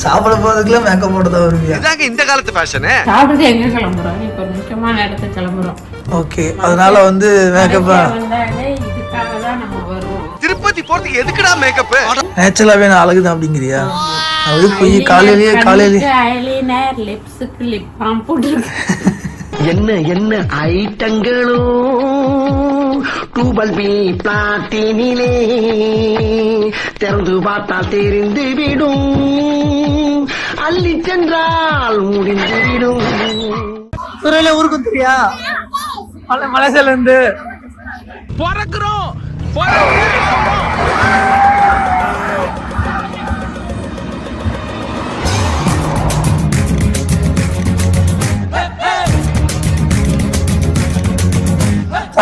சாப்பிட போறதுக்குள்ள மேக்கப் போட்டு தான் வருவீங்க. இதாங்க இந்த காலத்து ஃபேஷன். சாப்பிட்டு எங்க கிளம்புறோம்? இப்போ முக்கியமான இடத்துக்கு கிளம்புறோம். ஓகே, அதனால வந்து மேக்கப் வந்தாலே இதுக்காக தான் நம்ம வருவோம். திருப்பதி போறதுக்கு எதுக்குடா மேக்கப்? நேச்சுரலாவே நான் அழகுதான் அப்படிங்கிறியா? அது போய் காலையிலேயே ஐலைனர், லிப்ஸ்க்கு லிப் பாம் போட்டுருக்கு. என்ன என்ன ஐட்டங்களோ டூபல் பி பிளாட்டினிலே திறந்து பார்த்தால் தெரிந்து விடும், அள்ளி சென்றால் முடிந்து விடும். ஊருக்கு தெரியா? மலேசியால இருந்து பறக்குறோம்.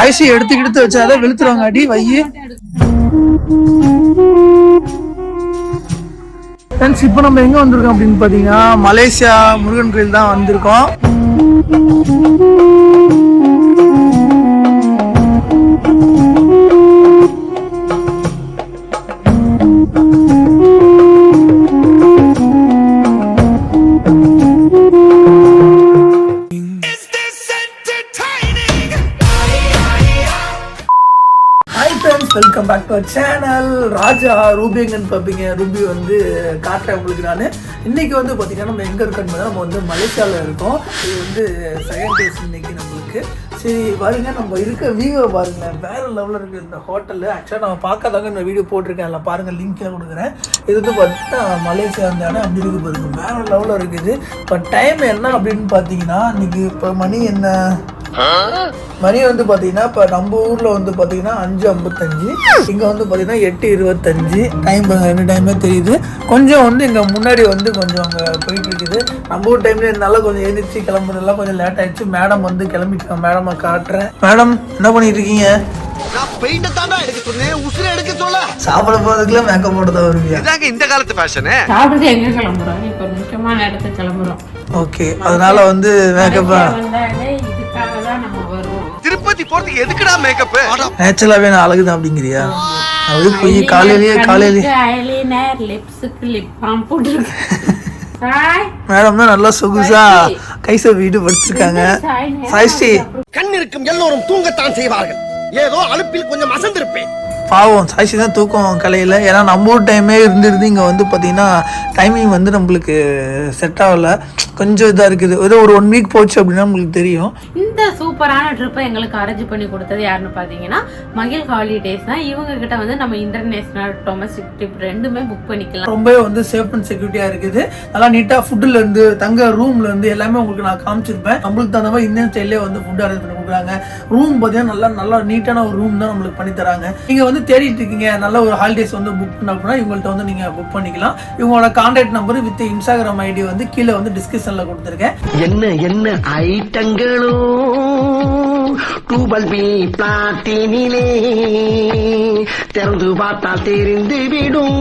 ஐசி எடுத்து வச்சாதான் வெளுத்துருவாங்க. அடி வையி. இப்போ நம்ம எங்க வந்திருக்கோம் அப்படின்னு பாத்தீங்கன்னா மலேசியா முருகன் கோயில் தான் வந்திருக்கோம். Welcome back to our channel. Raja Ruby எங்கன்னு பார்ப்பீங்க. ரூபி வந்து காட்டுறேன் உங்களுக்கு. நான் இன்னைக்கு வந்து பார்த்தீங்கன்னா நம்ம எங்கே இருக்கோன்னு நம்ம வந்து மலேசியாவில் இருக்கோம். இது வந்து செகண்ட் டேஸ் இன்னைக்கு நம்மளுக்கு. சரி பாருங்க, நம்ம இருக்க வியூவை பாருங்க, வேற லெவலில் இருக்குது இந்த ஹோட்டலு. ஆக்சுவலாக நம்ம பார்க்காதாங்க இந்த வீடியோ போட்டிருக்கேன், அதில் பாருங்கள், லிங்க்ல கொடுக்குறேன். இது வந்து பார்த்தீங்கன்னா மலேசியா இருந்தானே அப்படி இருக்குது பாருங்க, வேற லெவலில் இருக்குது. இப்போ டைம் என்ன அப்படின்னு பார்த்தீங்கன்னா இன்னைக்கு இப்போ மணி என்ன மணி வந்து பார்த்தீங்கன்னா இப்போ நம்ம ஊரில் வந்து பார்த்தீங்கன்னா 5:55, இங்கே வந்து பார்த்தீங்கன்னா 8:25. டைம் ரெண்டு டைமே தெரியுது. கொஞ்சம் வந்து இங்கே முன்னாடி வந்து கொஞ்சம் அங்கே போயிட்டு இருக்குது. நம்ம ஊர் டைம்ல இருந்தால கொஞ்சம் எழுந்திரிச்சு கிளம்புறதுலாம் கொஞ்சம் லேட் ஆயிடுச்சு. மேடம் வந்து கிளம்பிட்டாங்க. மேடம் காட்டுறேன். மேடம் என்ன பண்ணிட்டு இருக்கீங்க? சாப்பிட போறதுக்குள்ள மேக்கப் போட்டு தான் வருவீங்க. இதாங்க இந்த காலத்து ஃபேஷன். சாப்பிட்டு எங்க கிளம்புறோம்? இப்போ முக்கியமான இடத்துக்கு கிளம்புறோம். ஓகே, அதனால வந்து மேக்கப் வந்தாலே இதுக்காக தான் நம்ம வருவோம். திருப்பதி போறதுக்கு எதுக்குடா மேக்கப்? நேச்சுரலாவே நான் அழகுதான் அப்படிங்கிறியா? அது போய் காலையிலேயே ஐலைனர், லிப்ஸ்க்கு லிப் பாம் போட்டுருக்கு. மேடம் தான் நல்லா சொகுசா கைச வீடு படிச்சிருக்காங்க. சாய்ஸ்ரீ, கண் இருக்கும் எல்லோரும் தூங்கத்தான் செய்வார்கள். ஏதோ அலுப்பில் கொஞ்சம் அசந்திருப்பேன். பாவம் சாய்ஸ்ரீ தான் தூக்கம் கலையில. ஏன்னா நம்ம ஊர் டைமே இருந்துருந்து இங்கே வந்து பார்த்தீங்கன்னா டைமிங் வந்து நம்மளுக்கு செட் ஆகலை. கொஞ்சம் இதாக இருக்குது. ஏதோ ஒரு 1 வீக் போச்சு அப்படின்னா உங்களுக்கு தெரியும். இந்த சூப்பரான ட்ரிப்பை எங்களுக்கு அரேஞ்ச் பண்ணி கொடுத்தது யாருன்னு பார்த்தீங்கன்னா மகிழ் ஹாலிடேஸ் தான். இவங்க கிட்ட வந்து நம்ம இன்டர்நேஷனல் டொமஸ்டிக் ட்ரிப் ரெண்டுமே புக் பண்ணிக்கலாம். ரொம்பவே வந்து சேஃப் அண்ட் செக்யூரிட்டியாக இருக்குது. நல்லா நீட்டாக ஃபுட்டுல இருந்து தங்க ரூம்ல இருந்து எல்லாமே உங்களுக்கு நான் காமிச்சிருப்பேன். நம்மளுக்கு தகுந்த மாதிரி இந்தியன் ஸ்டைல்லே வந்து ஃபுட் அரேஞ்ச் பண்ணி கொடுக்குறாங்க. ரூம் பார்த்தீங்கன்னா நல்லா நீட்டான ஒரு ரூம் தான் நம்மளுக்கு பண்ணி தராங்க. நீங்கள் வந்து தேடிட்டு இருக்கீங்க நல்ல ஒரு ஹாலிடேஸ் வந்து புக் பண்ண அப்படின்னா இவங்கள்ட்ட வந்து நீங்கள் புக் பண்ணிக்கலாம். இவங்களோட contact number with Instagram ID வந்து கீழே வந்து டிஸ்கிரிப்ஷன்ல கொடுத்துருக்கேன். என்ன என்ன ஐட்டங்களோ டூபல் பி பிளாட்டினிலே திறந்து பார்த்தால் தெரிந்து விடும்,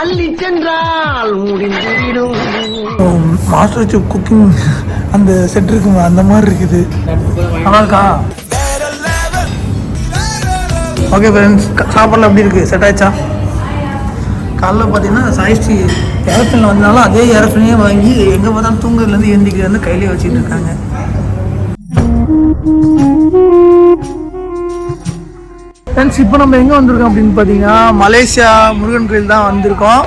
அள்ளி சென்றால் முடிந்து விடும். மாஸ்டர் செஃப் குக்கிங் அந்த செட் இருக்குங்க, அந்த மாதிரி இருக்குது. நல்லா இருக்கா? ஓகே ஃப்ரெண்ட்ஸ், சாப்பாடுலாம் எப்படி இருக்குது? செட் ஆயிடுச்சா? காலைல பார்த்தீங்கன்னா சாய்ஸ்ரீ ஏரோப்ளேனில் வந்தாலும் அதே ஏரோப்ளேனே வாங்கி எங்கே பார்த்தாலும் தூங்குறதுலேருந்து எழுந்திக்கிறது கையிலே வச்சுட்டு இருக்காங்க. ஃப்ரெண்ட்ஸ், இப்போ நம்ம எங்கே வந்திருக்கோம் அப்படின்னு பார்த்தீங்கன்னா மலேசியா முருகன் கோயில் தான் வந்திருக்கோம்.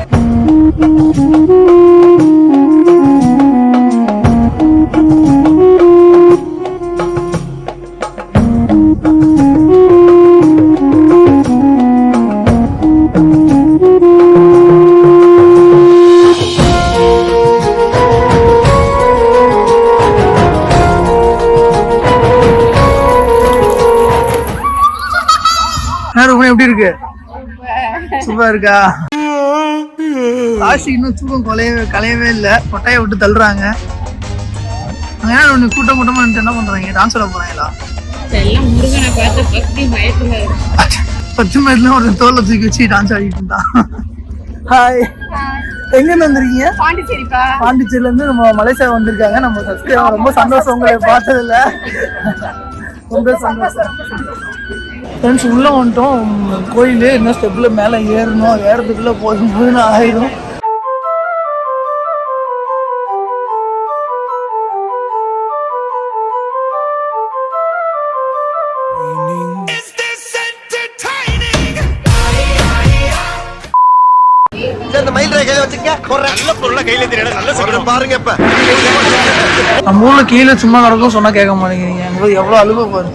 எப்படி இருக்கு? சூப்பரா இருக்கா? ஆசி இன்னும் தூக்கம் கலையவே இல்லை. கொட்டையை விட்டு தள்ளுறாங்க. கூட்டமா என்ன பண்றாங்க? டான்ஸ் ஆட போறாங்களா? பத்து மயத்துல ஒரு தோல்ல தூக்கி வச்சு டான்ஸ் ஆடிட்டு இருந்தா. ஹாய், எங்க இருந்து வந்திருக்கீங்க? பாண்டிச்சேரியில இருந்து நம்ம மலேசியா வந்திருக்காங்க. நம்ம சப்ஸ்கிரைபர் ரொம்ப சந்தோஷம் உங்களை பார்த்ததுல. ரொம்ப சந்தோஷம். ஃப்ரெண்ட்ஸ், உள்ளே வந்துட்டோம். கோயில் இன்னும் ஸ்டெப்பில் மேலே ஏறணும். ஏறதுக்குள்ளே போதும் ஆயிடும். கையில வச்சுக்க நல்ல பொருளை கையில தெரியல நல்ல சொல்றேன் பாருங்க இப்ப நம்ம ஊர்ல கீழே சும்மா நடக்கும் சொன்னா கேட்க மாட்டேங்கிறீங்க. அங்க எவ்வளவு அழுவ பாரு.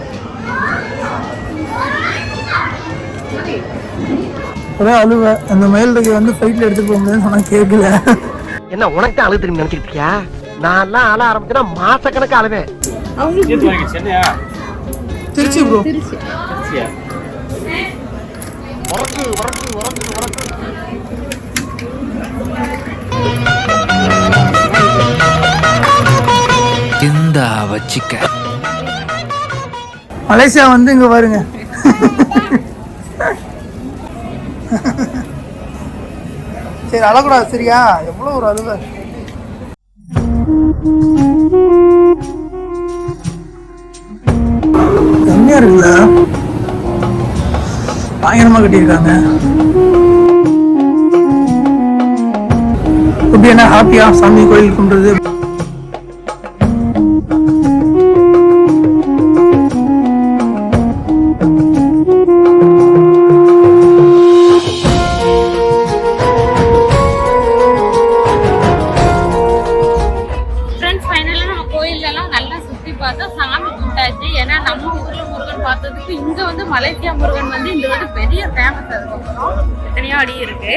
ஒரே அழுவ. அந்த மயில் ரகை வந்து ஃபிளைட்ல எடுத்துட்டு போக முடியாதுன்னு சொன்னா கேட்கல. என்ன உனக்கு அழுது திரும்பி நினைச்சிட்டு இருக்கியா? நான் எல்லாம் அழ ஆரம்பிச்சேன்னா மாசக்கணக்கு அழுவேன். திருச்சி ப்ரோ. இந்தா வச்சிக்க. மலேசியா வந்து இங்க பாருங்க. சரி அழக்கூடாது சரியா? எவ்வளவு ஒரு அழுவ. கம்மியா இருக்குல்ல? பயங்கரமா கட்டியிருக்காங்க. இப்படி என்ன ஹாப்பியா சாமி கோயில் கும்பிடுறது? இங்க வந்து மலேசியா முருகன் வந்து இந்த வந்து பெரிய ஃபேமஸ். அதுக்கப்புறம் எத்தனையோ அடி இருக்கு.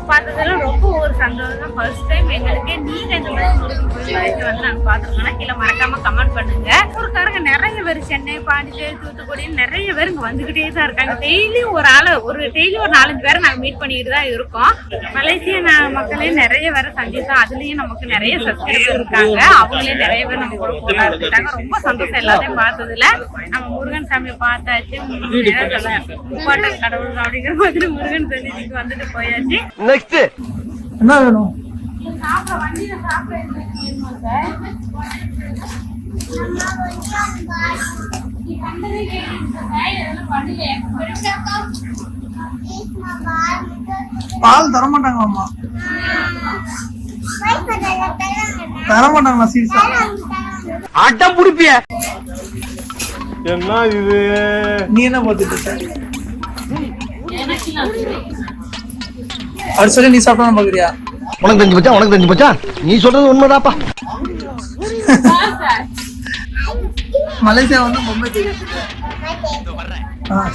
பார்த்ததெல்லாம் ரொம்ப ஒரு சந்தோஷம். ஃபர்ஸ்ட் டைம் எங்களுக்கு. நீங்க இந்த மாதிரி முருகன் கோயில் வந்து நாங்க பாத்துருக்கோம்னா கீழே மறக்காம கமெண்ட் பண்ணுங்க. ஊருக்காரங்க நிறைய பேர் சென்னை, பாண்டிச்சேரி, தூத்துக்குடி நிறைய பேர் இங்க வந்துகிட்டே தான் இருக்காங்க. டெய்லியும் ஒரு 4-5 பேரை நாங்க மீட் பண்ணிக்கிட்டு தான் இருக்கோம். மலேசியா மக்களே நிறைய பேரை சந்தித்தோம். அதுலயும் நமக்கு நிறைய சப்ஸ்கிரைபர் இருக்காங்க. அவங்களே நிறைய பேர் நம்ம கூட போட்டா இருக்காங்க. ரொம்ப சந்தோஷம் எல்லாத்தையும் பார்த்ததுல. நம்ம முருகன் சாமியை பார்த்தாச்சு. முப்பாட்டம் கடவுள் அப்படிங்கிற மாதிரி முருகன் சன்னிதிக்கு வந்துட்டு போயாச்சு. நெக்ஸ்ட் என்ன வேணும்? வண்டியில சாப்பிட பால் தரமாட்டாங்களாமா? தரமாட்டாங்களா? சீரியஸா? அட்டம் புடிப்பிய என்ன இது? நீ என்ன பார்த்துட்டு இருக்க? அது சொல்லி நீ சாப்பிடணும் பாக்குறியா? உனக்கு தெரிஞ்சு போச்சா? நீ சொல்றது உண்மைதாப்பா. மலேசியா வந்து பொம்மை தெரியும்.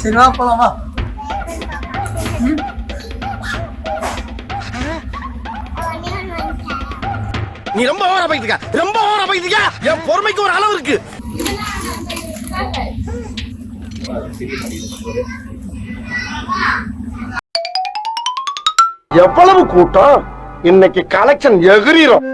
சரி வா போலாம் வா. நீ ரொம்ப ஓவரா போயிட்டு இருக்க. என் பொறுமைக்கு ஒரு அளவு இருக்கு. எவ்வளவு கூட்டம் இன்னைக்கு கலெக்ஷன் எகிரிரும்.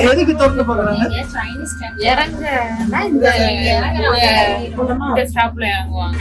எதுக்கு திறந்து பாக்குறாங்க? இறங்கன்னா இந்த ஸ்டாப்ல இறங்குவாங்க.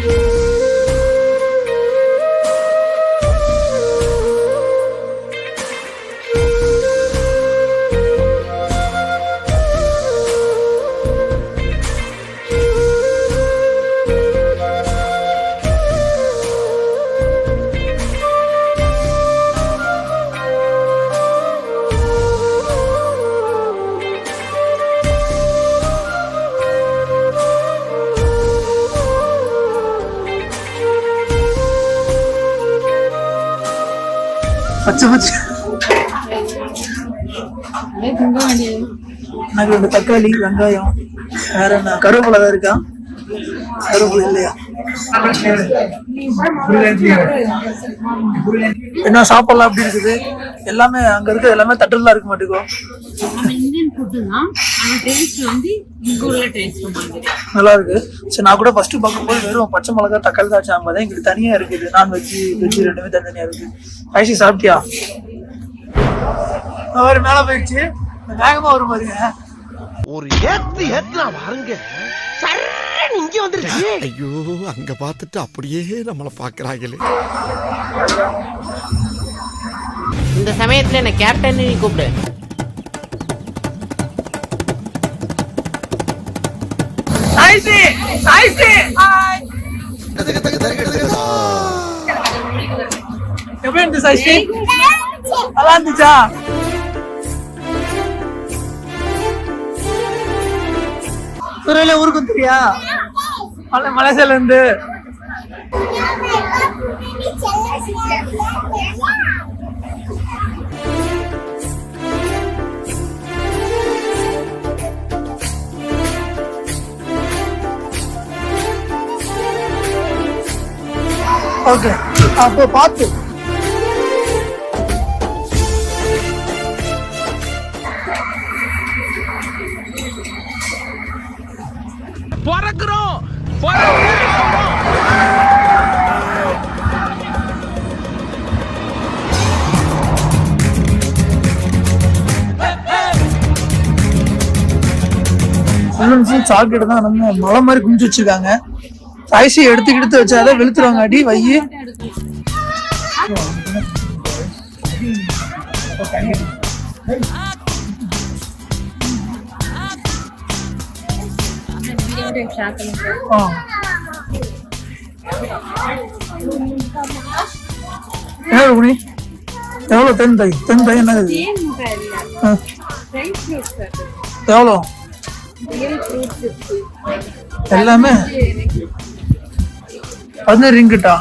பச்சை எனக்கு 2 தக்காளி, வெங்காயம், வேற என்ன? கருவேப்பிலை தான் இருக்கா? கருவேப்பிலை இல்லையா? என்ன சாப்பிடலாம் அப்படி இருக்குது? எல்லாமே அங்க இருக்க எல்லாமே தட்டுலாம் இருக்க மாட்டேங்கும். இந்தியன் ஃபுட்டு தான். ஆனா டேஸ்ட் வந்து இங்க உள்ள டேஸ்ட் மாதிரி நல்லா இருக்கு. சரி நான் கூட ஃபர்ஸ்ட் பார்க்கும்போது வெறும் பச்சை மிளகா தக்காளி தான் வச்சாங்க. தான் எங்களுக்கு தனியா இருக்குது. நான்வெஜ் வெஜ் ரெண்டுமே தனித்தனியா இருக்கு. ஐசி சாப்பிட்டியா? அவர் மேல போயிடுச்சு. வேகமா வரும் பாருங்க. ஒரு ஏத்து ஏத்துனா பாருங்க. இங்க வந்துருச்சு. ஐயோ அங்க பார்த்துட்டு அப்படியே நம்மள பாக்குறாங்களே. இந்த சமயத்துல என்ன கேப்டன் நீ கூப்பிடு. எப்படி இருந்துச்சு சாய்ஸ்ரீ? நல்லா இருந்துச்சா? துறையில ஊருக்கு வந்துறியா? மலேசியால இருந்து. ஓகே அப்போ பார்த்து பிறக்கிறோம். சாக்லேட் தான் நம்ம மலை மாதிரி குஞ்சு வச்சிருக்காங்க. ஐசி எடுத்து வச்சாதான் வெளுத்துருவாங்க. அடி வையி எவ்வளோ தென் தாய் என்னது எவ்வளோ எல்லாமே 16 ரிங்கிட்டா?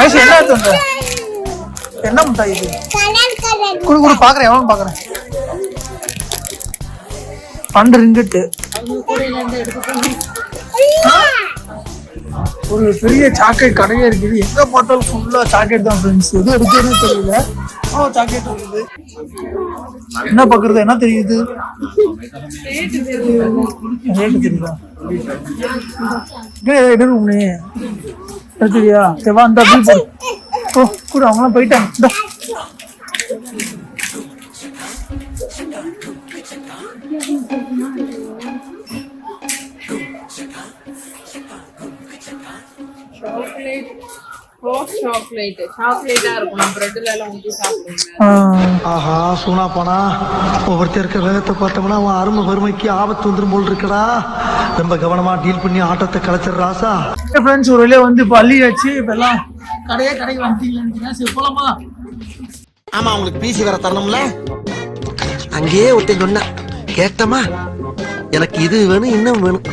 ஐஸ் என்ன தந்த? என்ன முட்டாய் இது? குடு பாக்குறேன். எவ்வளவு பாக்குறேன்? 12 ரிங்கிட். ஒரு பெரிய சாக்லேட் கடையே இருக்குது. எங்க பார்த்தாலும் ஃபுல்லா சாக்லேட் தான் ஃப்ரெண்ட்ஸ். எது எடுக்குதுன்னு தெரியல. சாக்லேட் இருக்குது. என்ன பாக்குறது? என்ன தெரியுது? ரேட்டு தெரியுதா? தெரியா? தேவா அந்த ஓ கூட அவங்களாம் போயிட்டாங்க. ஆஹா சூனா போனா ஒவ்வொருத்தர் இருக்க வேகத்தை பார்த்தோம்னா அவன் அருமை வறுமைக்கு ஆபத்து வந்துடும் போல் இருக்கடா. ரொம்ப கவனமா டீல் பண்ணி ஆட்டத்தை கலைச்சிடுறாசா. ஃப்ரெண்ட்ஸ் ஒரு வழியா வந்து இப்போ அள்ளியாச்சு. இப்போ எல்லாம் கடைக்கு வந்துட்டீங்கன்னு சரி போலாமா? ஆமா உங்களுக்கு பிசி வேற தரணும்ல. அங்கேயே ஒருத்தன் சொன்ன கேட்டமா எனக்கு இது வேணும் இன்னும் வேணும்.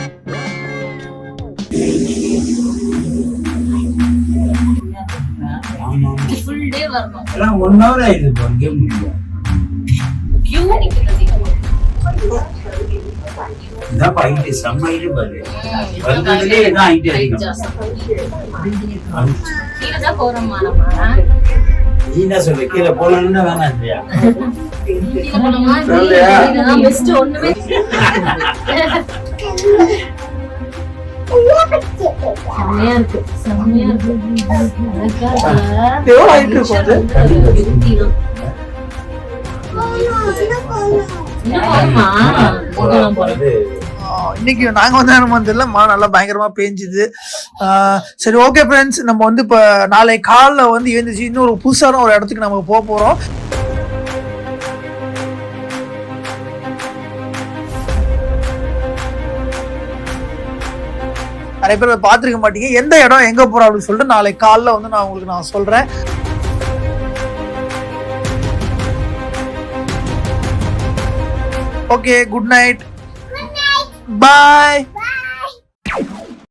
கீழே போலன்னு வேணாம். இன்னைக்கு நாங்க வந்து நல்லா பயங்கரமா பேஞ்சுது. சரி ஓகே ஃப்ரெண்ட்ஸ், நம்ம வந்து இப்ப நாளை காலைல வந்து எழுந்துச்சு இன்னொரு புதுசான ஒரு இடத்துக்கு நம்ம போக போறோம். நிறைய பேர் பார்த்துருக்க மாட்டீங்க. எந்த இடம் எங்க போறோம் அப்படின்னு சொல்லிட்டு நாளை காலைல வந்து நான் உங்களுக்கு சொல்றேன். ஓகே, குட் நைட், பாய்.